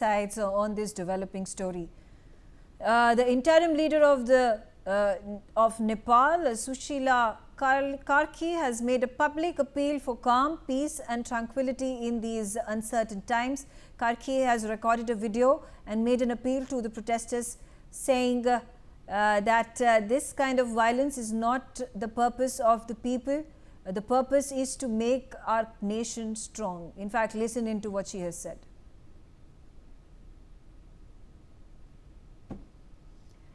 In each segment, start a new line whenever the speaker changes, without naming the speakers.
insights on this developing story. The interim leader of Nepal, Sushila Karki, has made a public appeal for calm, peace and tranquility in these uncertain times. Karki has recorded a video and made an appeal to the protesters, saying that this kind of violence is not the purpose of the people. The purpose is to make our nation strong. In fact, listen into what she has said.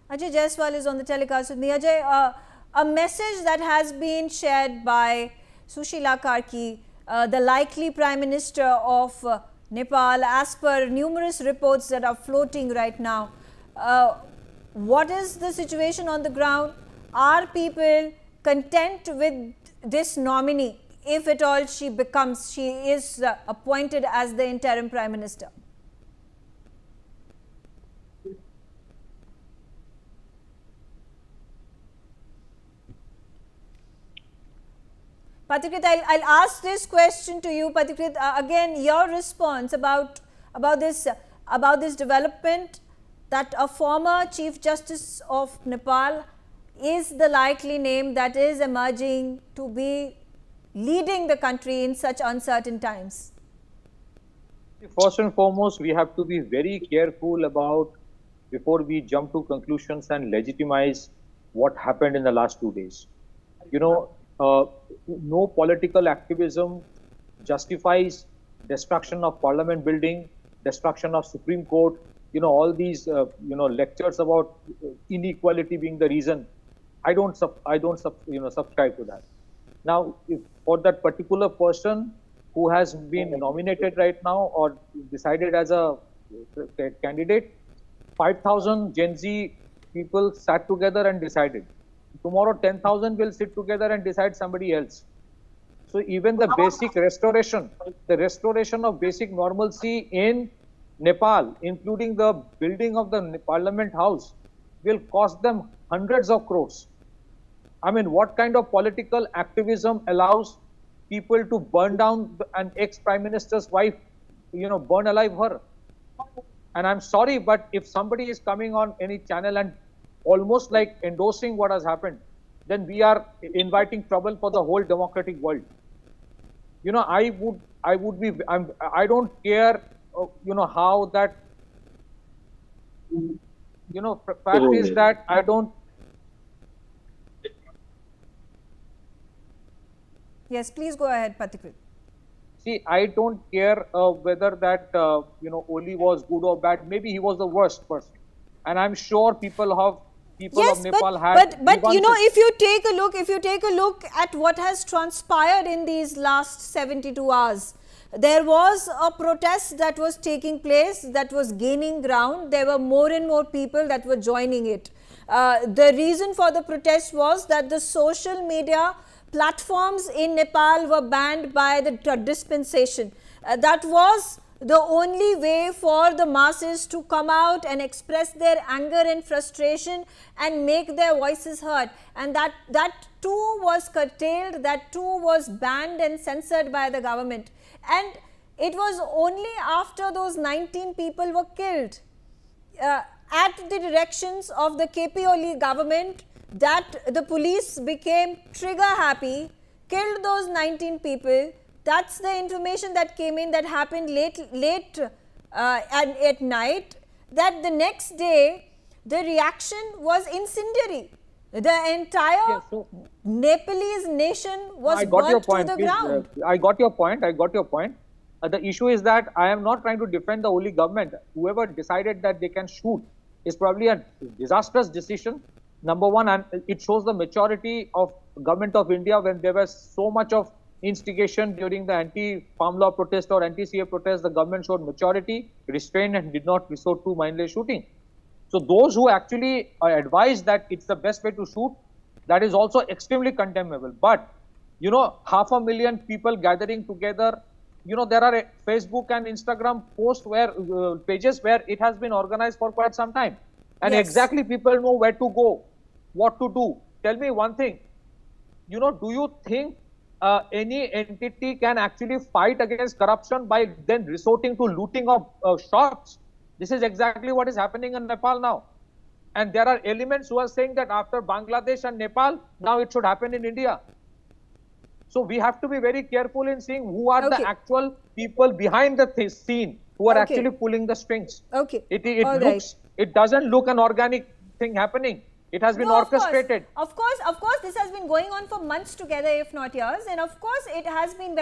Ajay Jaiswal is on the telecast with me. Ajay, a message that has been shared by Sushila Karki, the likely Prime Minister of Nepal, as per numerous reports that are floating right now. What is the situation on the ground? Are people content with this nominee, if at all she is appointed as the interim Prime Minister? Patikrit, I'll ask this question to you, Patikrit. Again, your response about this development, that a former Chief Justice of Nepal is the likely name that is emerging to be leading the country in such uncertain times.
First and foremost, we have to be very careful about, before we jump to conclusions and legitimize what happened in the last 2 days. You know, no political activism justifies destruction of parliament building, destruction of Supreme Court, all these, lectures about inequality being the reason. I don't subscribe to that. Now, if for that particular person who has been nominated right now or decided as a candidate, 5,000 Gen Z people sat together and decided. Tomorrow 10,000 will sit together and decide somebody else. So even the basic restoration, of basic normalcy in Nepal, including the building of the Parliament House, will cost them hundreds of crores. I mean, what kind of political activism allows people to burn down an ex-prime minister's wife, burn alive her? And I'm sorry, but if somebody is coming on any channel and almost like endorsing what has happened, then we are inviting trouble for the whole democratic world. I don't care, how that, fact is that I don't.
Yes, please go ahead, Patikrit.
See, I don't care whether that, Oli was good or bad. Maybe he was the worst person. And I'm sure people of Nepal had.
But if you take a look at what has transpired in these last 72 hours, there was a protest that was taking place, that was gaining ground. There were more and more people that were joining it. The reason for the protest was that the social media platforms in Nepal were banned by the dispensation. That was the only way for the masses to come out and express their anger and frustration and make their voices heard. And that too was curtailed, that too was banned and censored by the government. And it was only after those 19 people were killed at the directions of the KP Oli government that the police became trigger happy, killed those 19 people. That's the information that came in, that happened late at night, that the next day the reaction was incendiary. The entire Nepalese nation was burnt to the ground.
I got your point. The issue is that I am not trying to defend the Oli government. Whoever decided that they can shoot is probably a disastrous decision. Number one, and it shows the maturity of government of India when there was so much of instigation during the anti-farm law protest or anti-CA protest. The government showed maturity, restraint, and did not resort to mindless shooting. So those who actually advise that it's the best way to shoot, that is also extremely condemnable. But, 500,000 people gathering together, there are Facebook and Instagram posts where pages where it has been organized for quite some time. And exactly people know where to go, what to do. Tell me one thing, do you think any entity can actually fight against corruption by then resorting to looting of shops? This is exactly what is happening in Nepal now. And there are elements who are saying that after Bangladesh and Nepal, now it should happen in India. So we have to be very careful in seeing who are the actual people behind the scene who are actually pulling the strings.
Okay.
It doesn't look an organic thing happening. It has been orchestrated.
Of course, this has been going on for months together, if not years. And of course, it has been very